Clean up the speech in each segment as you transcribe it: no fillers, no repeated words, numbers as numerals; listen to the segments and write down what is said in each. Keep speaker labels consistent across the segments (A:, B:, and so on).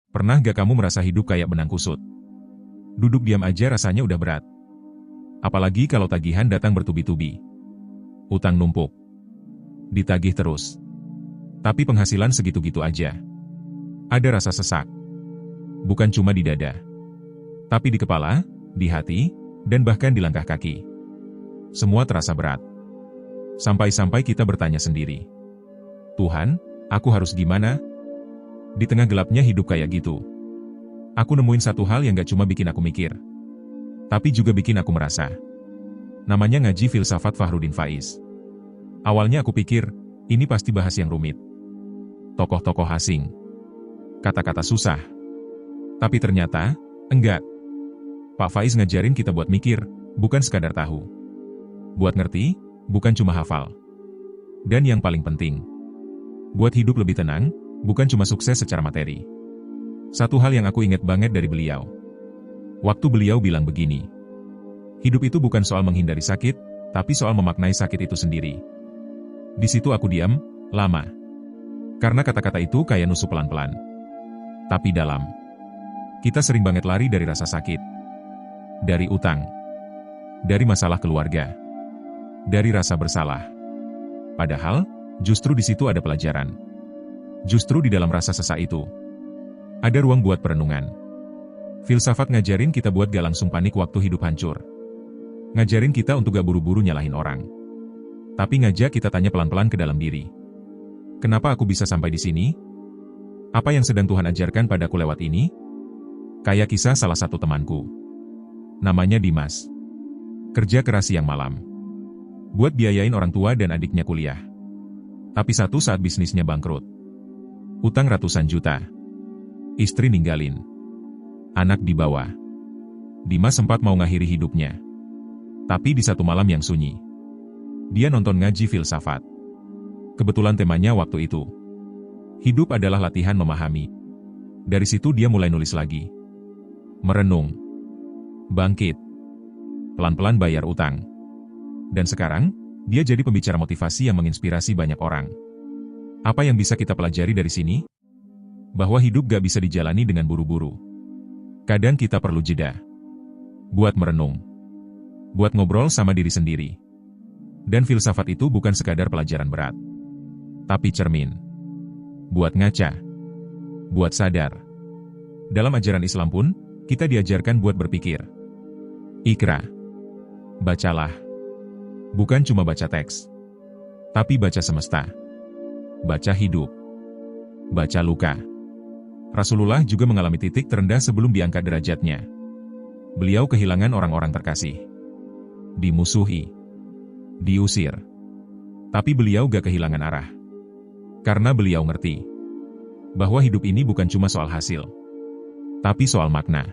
A: Pernah gak kamu merasa hidup kayak benang kusut? Duduk diam aja rasanya udah berat. Apalagi kalau tagihan datang bertubi-tubi. Utang numpuk. Ditagih terus. Tapi penghasilan segitu-gitu aja. Ada rasa sesak. Bukan cuma di dada. Tapi di kepala, di hati, dan bahkan di langkah kaki. Semua terasa berat. Sampai-sampai kita bertanya sendiri. Tuhan, aku harus gimana? Di tengah gelapnya hidup kayak gitu. Aku nemuin satu hal yang gak cuma bikin aku mikir. Tapi juga bikin aku merasa. Namanya ngaji filsafat Fahrudin Faiz. Awalnya aku pikir, ini pasti bahas yang rumit. Tokoh-tokoh asing. Kata-kata susah. Tapi ternyata, enggak. Pak Faiz ngajarin kita buat mikir, bukan sekadar tahu. Buat ngerti, bukan cuma hafal. Dan yang paling penting, buat hidup lebih tenang, bukan cuma sukses secara materi. Satu hal yang aku ingat banget dari beliau. Waktu beliau bilang begini, hidup itu bukan soal menghindari sakit, tapi soal memaknai sakit itu sendiri. Di situ aku diam, lama. Karena kata-kata itu kayak nusuk pelan-pelan. Tapi dalam. Kita sering banget lari dari rasa sakit. Dari utang. Dari masalah keluarga. Dari rasa bersalah. Padahal, justru di situ ada pelajaran. Justru di dalam rasa sesak itu, ada ruang buat perenungan. Filsafat ngajarin kita buat gak langsung panik waktu hidup hancur. Ngajarin kita untuk gak buru-buru nyalahin orang. Tapi ngajak kita tanya pelan-pelan ke dalam diri. Kenapa aku bisa sampai di sini? Apa yang sedang Tuhan ajarkan padaku lewat ini? Kayak kisah salah satu temanku. Namanya Dimas. Kerja keras siang malam. Buat biayain orang tua dan adiknya kuliah. Tapi satu saat bisnisnya bangkrut. Utang ratusan juta. Istri ninggalin. Anak dibawa. Dimas sempat mau ngakhiri hidupnya. Tapi di satu malam yang sunyi, dia nonton ngaji filsafat. Kebetulan temanya waktu itu, hidup adalah latihan memahami. Dari situ dia mulai nulis lagi. Merenung. Bangkit. Pelan-pelan bayar utang. Dan sekarang, dia jadi pembicara motivasi yang menginspirasi banyak orang. Apa yang bisa kita pelajari dari sini? Bahwa hidup gak bisa dijalani dengan buru-buru. Kadang kita perlu jeda. Buat merenung. Buat ngobrol sama diri sendiri. Dan filsafat itu bukan sekadar pelajaran berat. Tapi cermin. Buat ngaca. Buat sadar. Dalam ajaran Islam pun, kita diajarkan buat berpikir. Ikra. Bacalah. Bukan cuma baca teks. Tapi baca semesta. Baca hidup. Baca luka. Rasulullah juga mengalami titik terendah sebelum diangkat derajatnya. Beliau kehilangan orang-orang terkasih. Dimusuhi. Diusir. Tapi beliau gak kehilangan arah. Karena beliau ngerti. Bahwa hidup ini bukan cuma soal hasil. Tapi soal makna.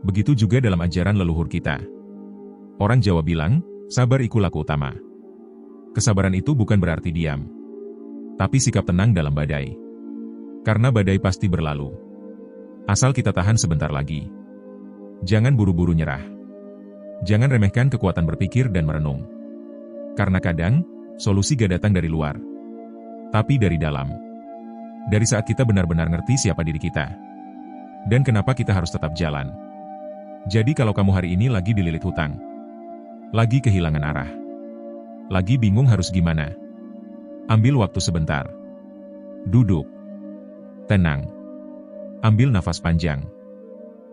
A: Begitu juga dalam ajaran leluhur kita. Orang Jawa bilang, sabar iku laku utama. Kesabaran itu bukan berarti diam. Tapi sikap tenang dalam badai. Karena badai pasti berlalu. Asal kita tahan sebentar lagi. Jangan buru-buru nyerah. Jangan remehkan kekuatan berpikir dan merenung. Karena kadang, solusi gak datang dari luar. Tapi dari dalam. Dari saat kita benar-benar ngerti siapa diri kita. Dan kenapa kita harus tetap jalan. Jadi kalau kamu hari ini lagi dililit hutang. Lagi kehilangan arah. Lagi bingung harus gimana. Ambil waktu sebentar. Duduk. Tenang. Ambil nafas panjang.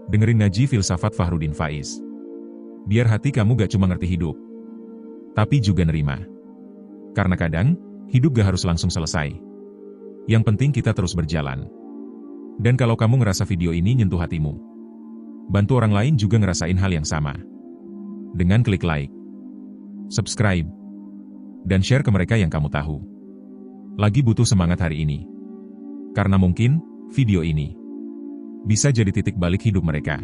A: Dengerin ngaji filsafat Fahrudin Faiz. Biar hati kamu gak cuma ngerti hidup. Tapi juga nerima. Karena kadang, hidup gak harus langsung selesai. Yang penting kita terus berjalan. Dan kalau kamu ngerasa video ini nyentuh hatimu, bantu orang lain juga ngerasain hal yang sama. Dengan klik like, subscribe, dan share ke mereka yang kamu tahu. Lagi butuh semangat hari ini. Karena mungkin, video ini bisa jadi titik balik hidup mereka.